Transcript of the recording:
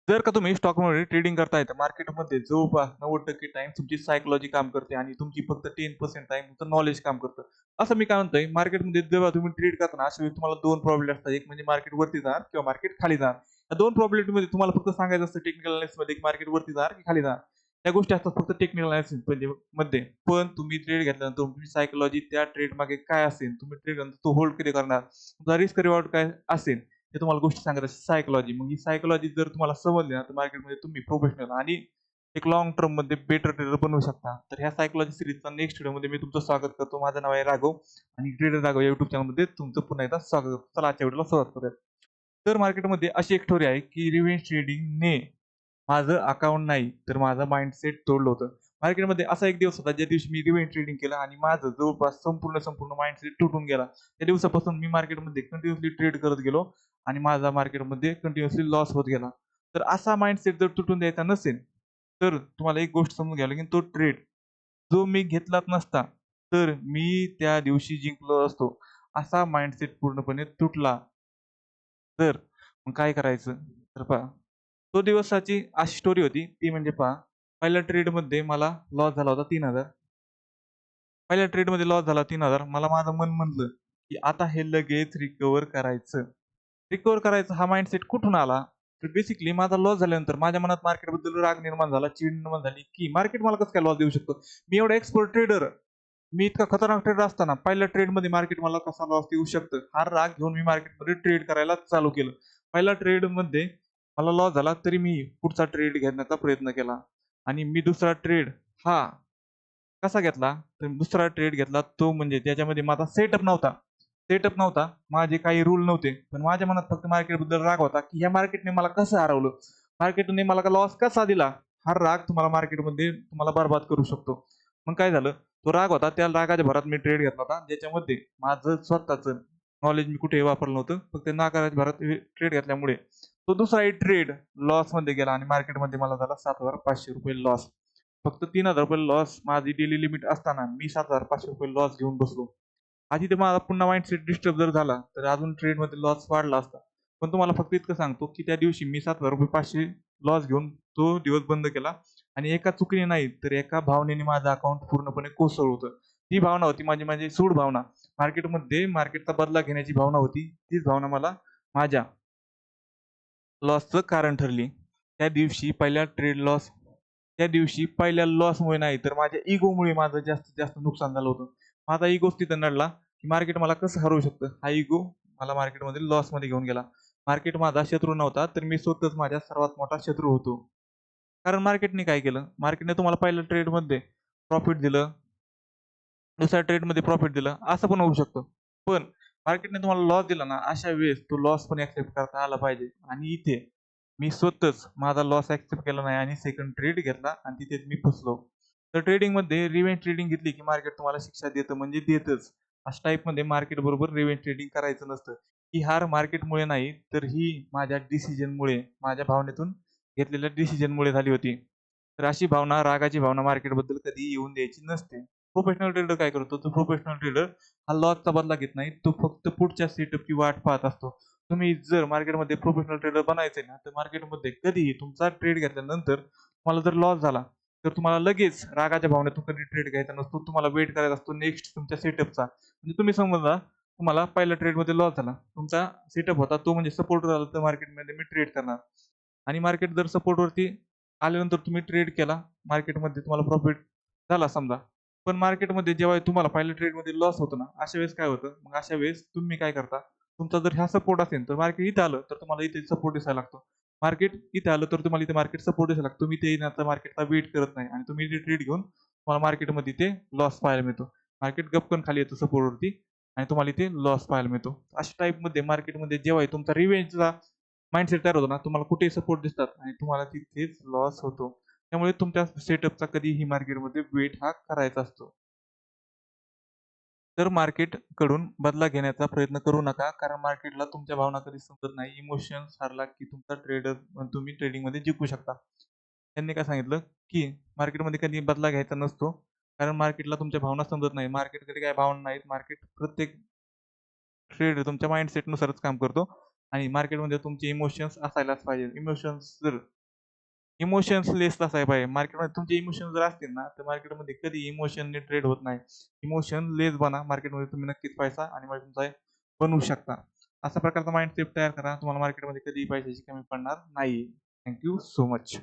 जर का तुम्ही स्टॉकमध्ये ट्रेडिंग करताय तर मार्केटमध्ये जवळपास 90% टाईम तुमची सायकॉलॉजी काम करते आणि तुमची फक्त 10% टाईम तुमचं नॉलेज काम करतं. असं मी काय म्हणतोय, मार्केटमध्ये जेव्हा तुम्ही ट्रेड करता ना, अशा वेळी तुम्हाला 2 प्रॉब्लेम असतात. एक म्हणजे मार्केट वरती जाणार किंवा मार्केट खाली जाणार. या 2 प्रोबॅबिलिटीमध्ये तुम्हाला फक्त सांगायचं असतं टेक्निकल अनालिसिसमध्ये की मार्केट वरती जाणार की खाली जाणार. त्या गोष्टी असतात फक्त टेक्निकल अनालिसिस म्हणजे मध्ये. पण तुम्ही ट्रेड घेतल्यानंतर तुमची सायकॉलॉजी त्या ट्रेड मागे काय असेल, तुम्ही ट्रेड नंतर तो होल्ड कधी करणार, तुमचा रिस्क रिवॉर्ड काय असेल, हे तुम्हाला गोष्टी सांगत असते सायकॉलॉजी. मग ही सायकॉलॉजी जर तुम्हाला समजली ना, तर मार्केटमध्ये तुम्ही प्रोफेशनल आणि एक लाँग टर्ममध्ये बेटर ट्रेडर बनवू शकता. तर ह्या सायकॉलॉजी सीरीजचा नेक्स्ट व्हिडिओमध्ये मी तुमचं स्वागत करतो. माझं नाव आहे राघव आणि ट्रेडर राघव या YouTube चॅनलमध्ये तुमचं पुन्हा एकदा स्वागत करतो. चला आजच्या व्हिडिओला सुरुवात करूया. तर मार्केटमध्ये अशी एक स्टोरी आहे, की रिव्हेंज ट्रेडिंगने माझं अकाउंट नाही, तर माझा माइंडसेट तोडलं होतं. मार्केटमध्ये असा एक दिवस होता, ज्या दिवशी मी रिव्हेंज ट्रेडिंग केलं आणि माझं जवळपास संपूर्ण माइंडसेट तुटून गेला. त्या दिवसापासून मी मार्केटमध्ये कंटिन्यूअसली ट्रेड करत गेलो आणि माझा मार्केटमध्ये कंटिन्यूअसली लॉस होत गेला. तर असा माइंडसेट जर तुटून द्यायचा नसेल, तर तुम्हाला एक गोष्ट समजून घ्यावी लागेल, तो ट्रेड जो मी घेतलाच नसता, तर मी त्या दिवशी जिंकलो असतो. असा माइंडसेट पूर्णपणे तुटला. तर मग काय करायचं? तर पहा, तो दिवसाची अशी स्टोरी होती, ती म्हणजे पहा, पहिल्या ट्रेडमध्ये मला लॉस झाला होता 3,000. पहिल्या ट्रेडमध्ये लॉस झाला 3,000. मला माझं मन म्हणलं, की आता हे लगेच रिकव्हर करायचं. रिकव्हर करायचा हा माइंडसेट कुठून आला? तर बेसिकली माझा लॉस झाल्यानंतर माझ्या मनात मार्केटबद्दल राग निर्माण झाला, चीड निर्माण झाली, की मार्केट मला कसं काय लॉस देऊ शकतो? मी एवढा एक्सपर्ट ट्रेडर, मी इतका खतरनाक ट्रेडर असताना पहिल्या ट्रेडमध्ये मार्केट मला कसा लॉस देऊ शकतं? हा राग घेऊन मी मार्केटमध्ये ट्रेड करायला चालू केलं. पहिल्या ट्रेडमध्ये मला लॉस झाला, तरी मी पुढचा ट्रेड घेण्याचा प्रयत्न केला आणि मी दुसरा ट्रेड हा कसा घेतला? तर दुसरा ट्रेड घेतला तो म्हणजे त्याच्यामध्ये माझा सेटअप नव्हता. सेटअप नव्हता. माझे काही रूल नव्हते. पण माझ्या मनात फक्त मार्केटबद्दल राग होता, की ह्या मार्केटने मला कसं हरवलं? मार्केटने मला लॉस कसा दिला? हा राग तुम्हाला मार्केटमध्ये तुम्हाला बरबाद करू शकतो. मग काय झालं? तो राग होता. त्या रागाच्या भरात मी ट्रेड घेतला होता. ज्याच्यामध्ये माझं स्वतःचं नॉलेज मी कुठेही वापरलं नव्हतं. फक्त नाकाराच्या भरात ट्रेड घेतल्यामुळे तो दुसराही ट्रेड लॉसमध्ये गेला आणि मार्केटमध्ये मला झाला ₹7,500 लॉस. फक्त ₹3,000 लॉस माझी डेली लिमिट असताना मी ₹7,500 लॉस घेऊन बसलो. आधी ते माझा पुन्हा माइंडसेट डिस्टर्ब जर झाला, तर अजून ट्रेडमध्ये लॉस वाढला असता. पण तुम्हाला फक्त इतकं सांगतो, की त्या दिवशी मी ₹7,500 लॉस घेऊन तो दिवस बंद केला आणि एका चुकीने नाही, तर एका भावनेने माझं अकाउंट पूर्णपणे कोसळलं होतं. ती भावना होती माझी माझी सूड भावना. मार्केटमध्ये मार्केटचा बदला घेण्याची भावना होती. तीच भावना मला माझ्या लॉसचं कारण ठरली. त्या दिवशी पहिल्या ट्रेड लॉस त्या दिवशी पहिल्या लॉसमुळे नाही, तर माझ्या इगोमुळे माझं जास्तीत जास्त नुकसान झालं होतं. माझा इगोच तिथं नडला, की मार्केट मला कसं हरवू शकतं? हा इगो मला मार्केटमध्ये लॉसमध्ये घेऊन गेला. मार्केट माझा शत्रू नव्हता, तर मी स्वतःच माझ्या सर्वात मोठा शत्रू होतो. कारण मार्केटने काय केलं? मार्केटने तुम्हाला पहिल्या ट्रेडमध्ये प्रॉफिट दिलं, दुसऱ्या ट्रेडमध्ये प्रॉफिट दिलं, असं पण होऊ शकतं. पण मार्केटने तुम्हाला लॉस दिला ना, अशा वेळेस तो लॉस पण एक्सेप्ट करता आला पाहिजे. आणि इथे मी स्वतःच माझा लॉस एक्सेप्ट केला नाही आणि सेकंड ट्रेड घेतला आणि तिथेच मी फसलो. तर ट्रेडिंगमध्ये रिव्हेंज ट्रेडिंग घेतली, की मार्केट तुम्हाला शिक्षा देतं म्हणजे देतच. अशा टाइपमध्ये मार्केटबरोबर रिव्हेंज ट्रेडिंग करायचं नसतं. ही हार मार्केटमुळे नाही, तर ही माझ्या डिसिजनमुळे, माझ्या भावनेतून घेतलेल्या डिसिजनमुळे झाली होती. तर अशी भावना, रागाची भावना मार्केटबद्दल कधीही येऊन द्यायची नसते. प्रोफेशनल ट्रेडर काय करतो? तो प्रोफेशनल ट्रेडर हा लॉसचा बदला घेत नाही. तो फक्त पुढच्या सेटअपची वाट पाहत असतो. तुम्ही जर मार्केटमध्ये प्रोफेशनल ट्रेडर बनायचे ना, तर मार्केटमध्ये कधीही तुमचा ट्रेड घेतल्यानंतर तुम्हाला जर लॉस झाला, तर तुम्हाला लगेच रागाच्या भावनेतून कधी ट्रेड घ्यायचा नसतो. तुम्हाला वेट करायचा असतो नेक्स्ट तुमच्या सेटअपचा. म्हणजे तुम्ही समजा तुम्हाला पहिल्या ट्रेडमध्ये लॉस झाला. तुमचा सेटअप होता तो म्हणजे सपोर्ट झाला, तर मार्केटमध्ये मी ट्रेड करणार आणि मार्केट जर सपोर्टवरती आल्यानंतर तुम्ही ट्रेड केला, मार्केटमध्ये तुम्हाला प्रॉफिट झाला समजा. पण मार्केटमध्ये जेव्हा तुम्हाला पहिल्या ट्रेडमध्ये लॉस होतो ना, अशा वेळेस काय होतं? मग अशा वेळेस तुम्ही काय करता? तुमचा जर हा सपोर्ट असेल, तर मार्केट इथे आलं, तर तुम्हाला इथे सपोर्ट दिसायला लागतो. मार्केट इथे आलं, तर तुम्हाला इथे मार्केट सपोर्ट दिसायला लागतो. तुम्ही ते येण्याचा मार्केटचा वेट करत नाही आणि तुम्ही इथे ट्रेड घेऊन तुम्हाला मार्केटमध्ये इथे लॉस पाहायला मिळतो. मार्केट गपकन खाली येतं सपोर्टवरती आणि तुम्हाला इथे लॉस पाहायला मिळतो. अशा टाइपमध्ये मार्केटमध्ये जेव्हा तुमचा रिव्हेंजचा माइंडसेट तयार होतो ना, तुम्हाला कुठेही सपोर्ट दिसतात आणि तुम्हाला तिथेच लॉस होतो. त्यामुळे तुमच्या सेटअपचा कधीही मार्केटमध्ये वेट हा करायचा असतो. तर मार्केटकडून बदला घेण्याचा प्रयत्न करू नका. कारण मार्केटला तुमच्या भावना कधी समजत नाही. इमोशन्स हारला की तुमचा तुम्ही ट्रेडिंगमध्ये जिंकू शकता. त्यांनी काय सांगितलं, की मार्केटमध्ये कधी बदला घ्यायचा नसतो. कारण मार्केटला तुमच्या भावना समजत नाही. मार्केटकडे काही भावना नाहीत. मार्केट प्रत्येक ट्रेड तुमच्या माइंडसेटनुसारच काम करतो. आणि मार्केटमध्ये तुमचे इमोशन्स असायलाच पाहिजे. इमोशन्सलेस असायला पाहिजे. मार्केटमध्ये तुमचे इमोशन्स जर असतील ना, तर मार्केटमध्ये कधी इमोशनने ट्रेड होत नाही. इमोशनलेस बना. मार्केटमध्ये तुम्ही नक्कीच पैसा आणि मग तुमचा बनवू शकता. अशा प्रकारचा माइंडसेट तयार करा. तुम्हाला मार्केटमध्ये कधीही पैशाची कमी पडणार नाही. Thank so much.